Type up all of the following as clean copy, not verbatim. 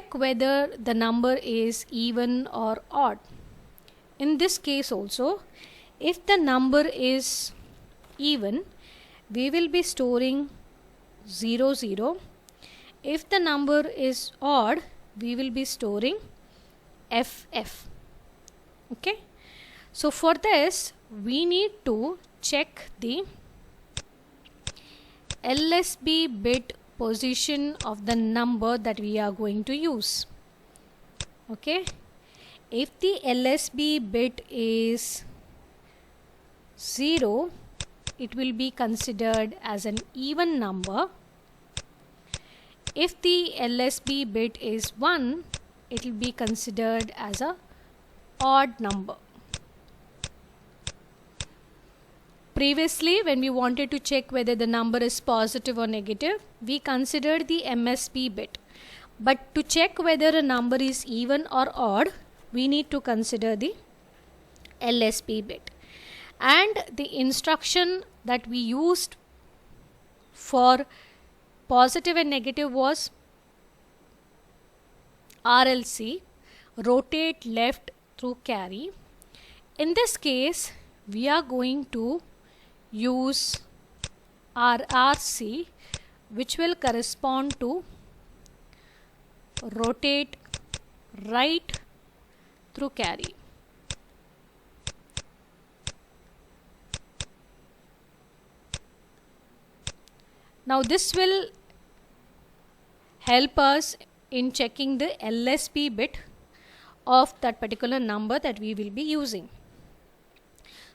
check whether the number is even or odd. In this case also, if the number is even, we will be storing 0 0. If the number is odd, we will be storing FF. Okay, so for this we need to check the LSB bit position of the number that we are going to use. Okay, if the LSB bit is 0, it will be considered as an even number. If the LSB bit is 1, it will be considered as a odd number. Previously, when we wanted to check whether the number is positive or negative, we considered the MSB bit. But to check whether a number is even or odd, we need to consider the LSB bit. And the instruction that we used for positive and negative was RLC, rotate left through carry. In this case, we are going to use RRC, which will correspond to rotate right through carry. Now this will help us in checking the LSB bit of that particular number that we will be using.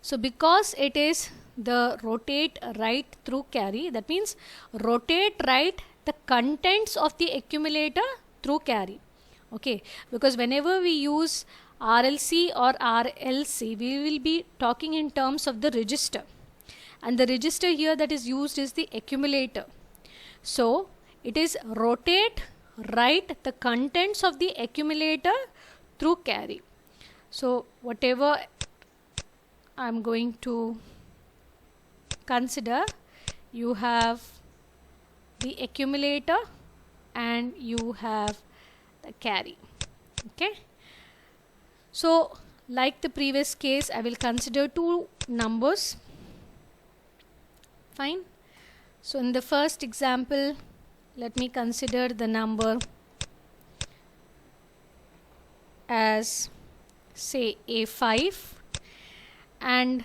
So because it is the rotate right through carry, that means rotate right the contents of the accumulator through carry. Okay, because whenever we use RLC or RLC, we will be talking in terms of the register, and the register here that is used is the accumulator. So it is rotate right the contents of the accumulator through carry. So whatever I'm going to consider, you have the accumulator and you have the carry. Okay, so like the previous case, I will consider two numbers. Fine. So in the first example, let me consider the number as say A5, and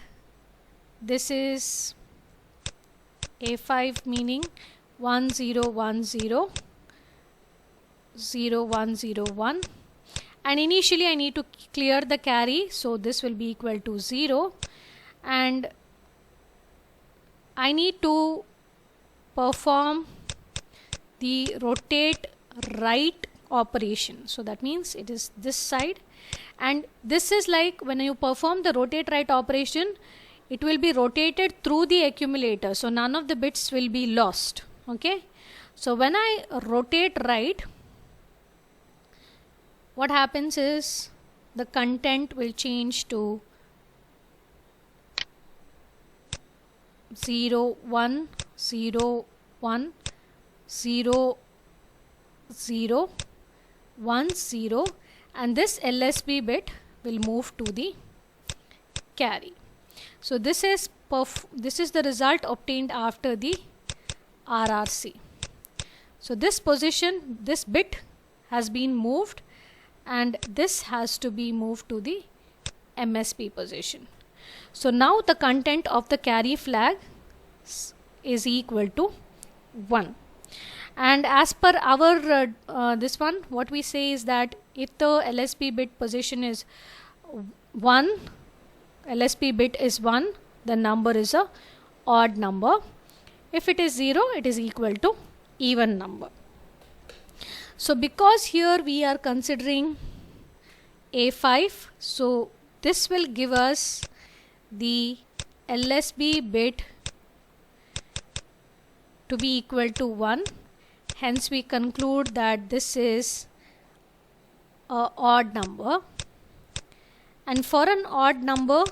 this is A5 meaning 1 0 1 0 0 1 0 1, and initially I need to clear the carry, so this will be equal to 0, and I need to perform the rotate right operation. So that means it is this side, and this is like when you perform the rotate right operation, it will be rotated through the accumulator, so none of the bits will be lost. Okay, so when I rotate right, what happens is the content will change to 0 1 0 1 0 0 1 0, and this LSB bit will move to the carry. So this is the result obtained after the RRC. So this position, this bit has been moved, and this has to be moved to the MSB position. So now the content of the carry flag is equal to 1, and as per our this one, what we say is that if the LSB bit position is 1, LSB bit is 1, the number is a odd number. If it is 0, it is equal to even number. So because here we are considering A5, so this will give us the LSB bit to be equal to 1. Hence we conclude that this is an odd number, and for an odd number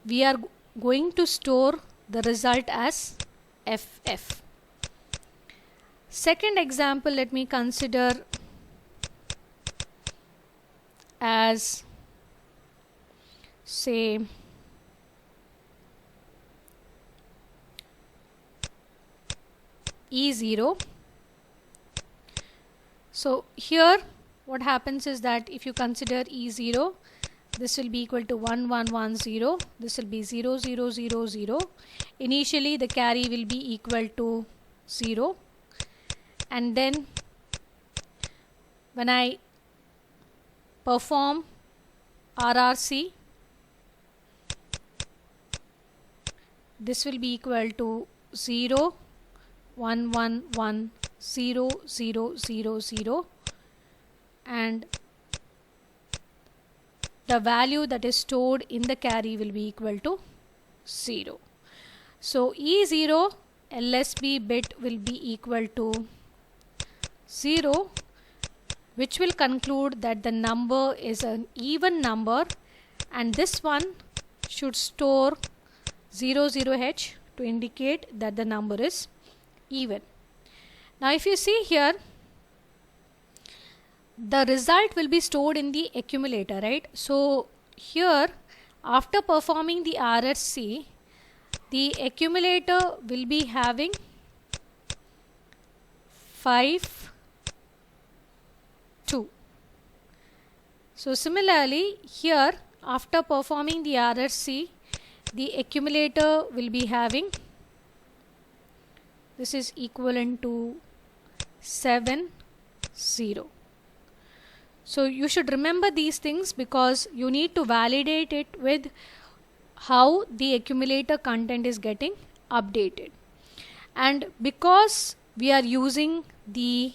we are going to store the result as FF. Second example, let me consider as, say, E0. So here what happens is that if you consider E0, this will be equal to 1 1 1 0, this will be 0 0 0 0. Initially the carry will be equal to 0, and then when I perform RRC, this will be equal to 0 1 1 1 0 0 0 0, and the value that is stored in the carry will be equal to 0. So E0 LSB bit will be equal to 0, which will conclude that the number is an even number, and this one should store 00H to indicate that the number is even. Now if you see here, the result will be stored in the accumulator, right? So here, after performing the RRC, the accumulator will be having 5 2. So similarly here, after performing the RRC, the accumulator will be having, this is equivalent to 7 0. So you should remember these things because you need to validate it with how the accumulator content is getting updated. And because we are using the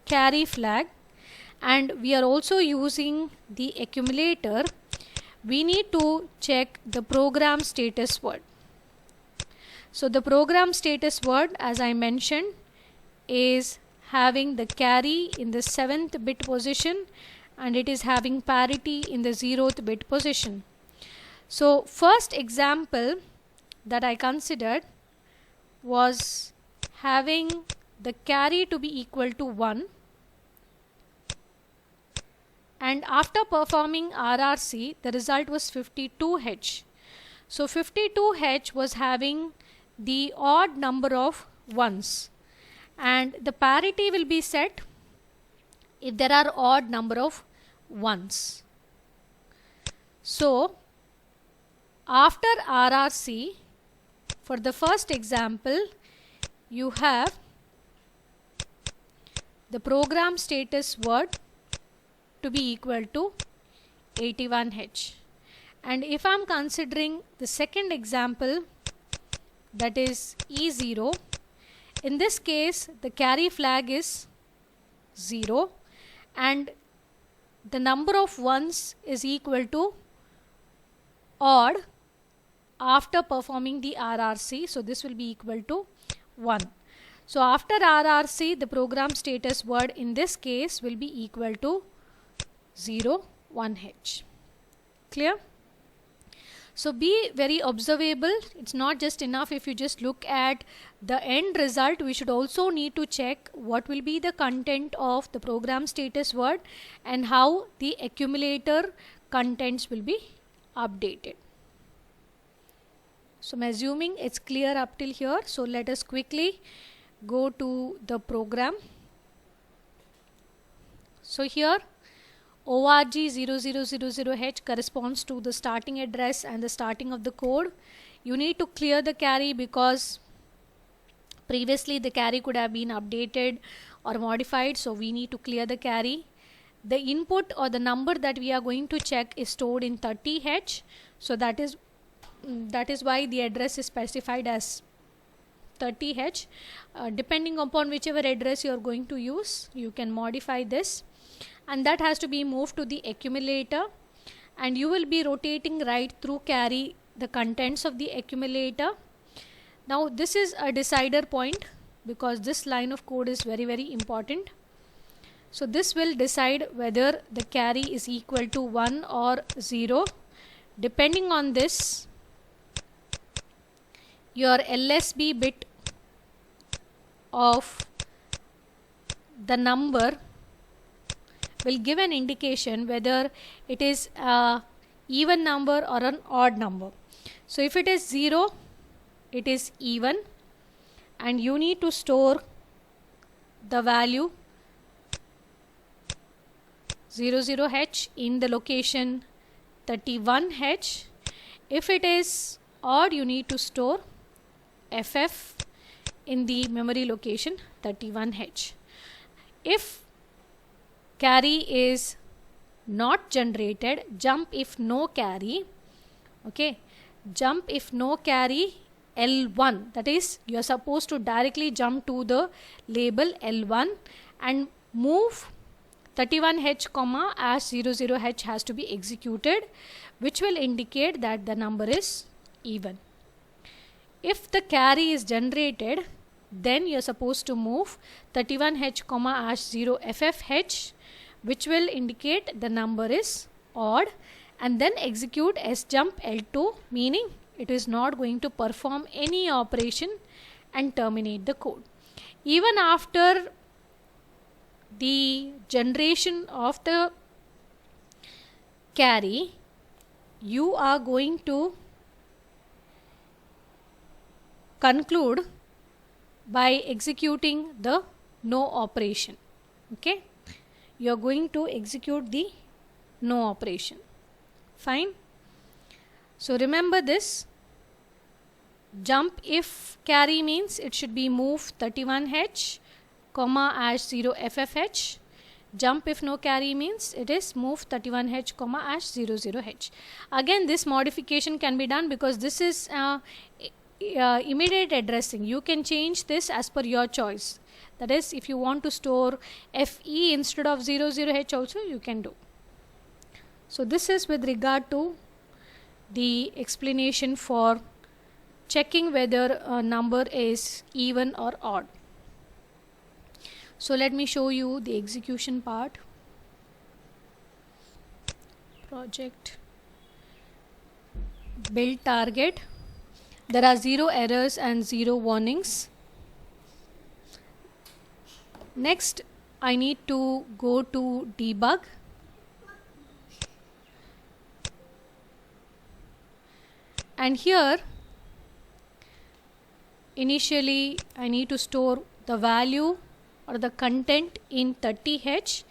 carry flag and we are also using the accumulator, we need to check the program status word. So the program status word, as I mentioned, is having the carry in the 7th bit position, and it is having parity in the 0th bit position. So first example that I considered was having the carry to be equal to 1, and after performing RRC the result was 52H. So 52H was having the odd number of ones, and the parity will be set if there are odd number of ones. So after RRC, for the first example, you have the program status word to be equal to 81H. And if I am considering the second example, that is E0, in this case the carry flag is 0 and the number of ones is equal to odd after performing the RRC. So this will be equal to 1. So after RRC, the program status word in this case will be equal to 0 1H. Clear? So be very observable. It's not just enough if you just look at the end result. We should also need to check what will be the content of the program status word and how the accumulator contents will be updated. So I'm assuming it's clear up till here. So let us quickly go to the program. So here ORG0000H corresponds to the starting address and the starting of the code. You need to clear the carry because previously the carry could have been updated or modified, so we need to clear the carry. The input or the number that we are going to check is stored in 30H, so that is why the address is specified as 30H. Depending upon whichever address you are going to use, you can modify this, and that has to be moved to the accumulator, and you will be rotating right through carry the contents of the accumulator. Now this is a decider point because this line of code is very, very important. So this will decide whether the carry is equal to 1 or 0. Depending on this, your LSB bit of the number will give an indication whether it is a even number or an odd number. So if it is 0, it is even, and you need to store the value 00H in the location 31H. If it is odd, you need to store FF in the memory location 31H. If carry is not generated, jump if no carry. Okay, jump if no carry L1, that is you are supposed to directly jump to the label L1 and move 31H comma as 00H has to be executed, which will indicate that the number is even. If the carry is generated, then you are supposed to move 31H comma as 0FFH, which will indicate the number is odd, and then execute sjump L2, meaning it is not going to perform any operation and terminate the code. Even after the generation of the carry, you are going to conclude by executing the no operation. Okay, you are going to execute the no operation. Fine. So remember this. Jump if carry means it should be move 31H comma as 0FFH. Jump if no carry means it is move 31H comma as 00H. Again, this modification can be done because this is immediate addressing. You can change this as per your choice. That is, if you want to store FE instead of 00H also, you can do. So this is with regard to the explanation for checking whether a number is even or odd. So let me show you the execution part. Project build target. There are 0 errors and 0 warnings. Next, I need to go to debug. And here, initially, I need to store the value or the content in 30H.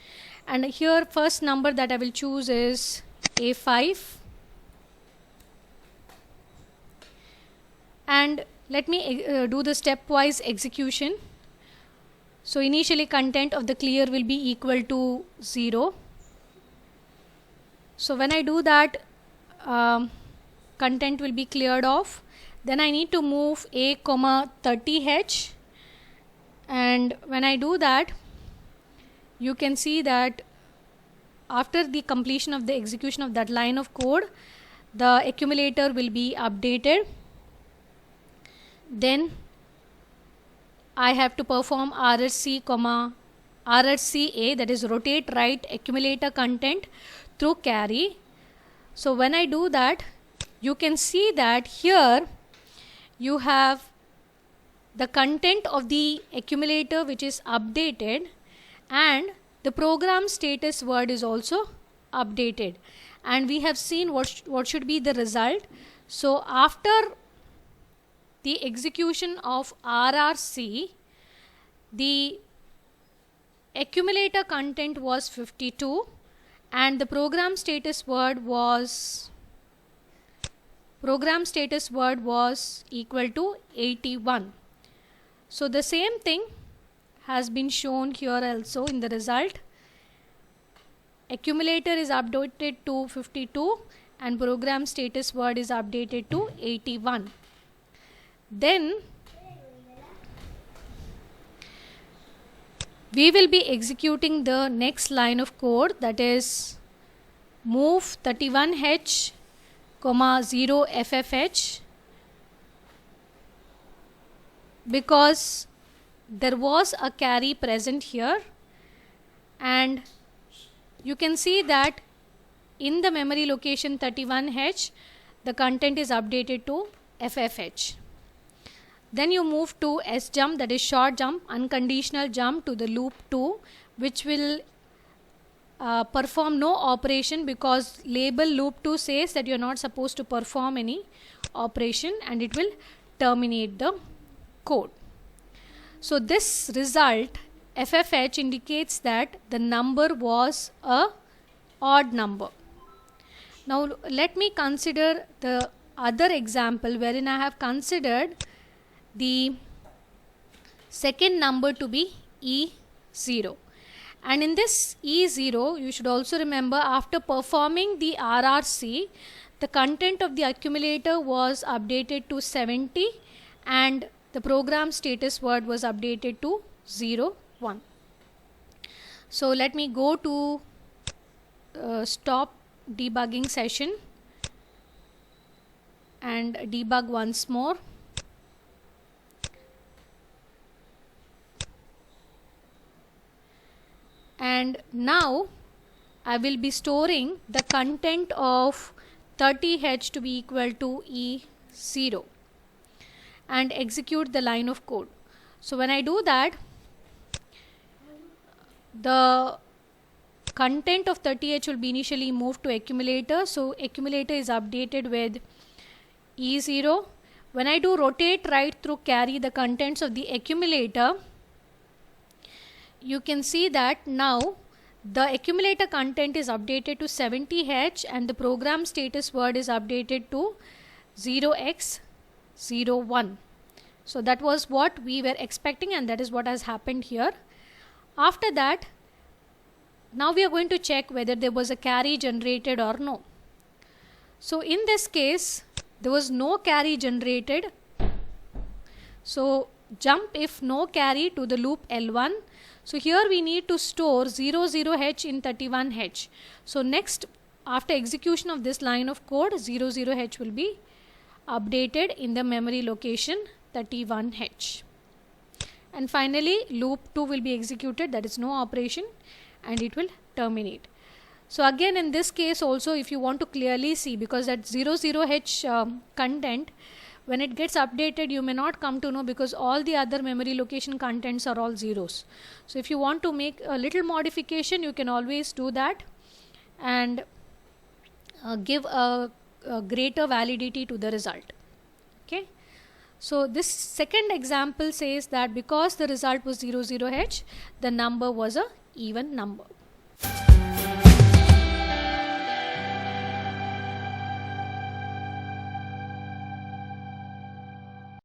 And here, first number that I will choose is A5. And let me do the stepwise execution. So initially content of the clear will be equal to 0. So when I do that, content will be cleared off. Then I need to move A comma 30H, and when I do that, you can see that after the completion of the execution of that line of code, the accumulator will be updated. Then I have to perform RRC comma RRCA, that is rotate right accumulator content through carry. So when I do that, you can see that here you have the content of the accumulator which is updated, and the program status word is also updated, and we have seen what should be the result. So after the execution of RRC, the accumulator content was 52 and the program status word was equal to 81. So the same thing has been shown here also in the result. Accumulator is updated to 52 and program status word is updated to 81. Then we will be executing the next line of code, that is move 31H comma 0FFH, because there was a carry present here, and you can see that in the memory location 31H the content is updated to FFH. Then you move to sjump, that is short jump, unconditional jump to the loop 2, which will perform no operation, because label loop2 says that you're not supposed to perform any operation, and it will terminate the code. So this result FFH indicates that the number was a odd number. Now let me consider the other example wherein I have considered the second number to be E0. And in this E0, you should also remember, after performing the RRC, the content of the accumulator was updated to 70 and the program status word was updated to 0, 1. So let me go to stop debugging session and debug once more. And now I will be storing the content of 30H to be equal to E0 and execute the line of code. So when I do that, the content of 30H will be initially moved to accumulator. So accumulator is updated with E0. When I do rotate right through carry the contents of the accumulator, you can see that now the accumulator content is updated to 70H and the program status word is updated to 0x01. So that was what we were expecting, and that is what has happened here. After that, now we are going to check whether there was a carry generated or no. So in this case, there was no carry generated. So jump if no carry to the loop L1. So here we need to store 00H in 31H. So next, after execution of this line of code, 00H will be updated in the memory location 31H. And finally, loop 2 will be executed, that is no operation, and it will terminate. So again, in this case also, if you want to clearly see, because that 00H content, when it gets updated, you may not come to know, because all the other memory location contents are all zeros. So if you want to make a little modification, you can always do that and give a greater validity to the result. Okay. So this second example says that because the result was 00H, the number was a even number.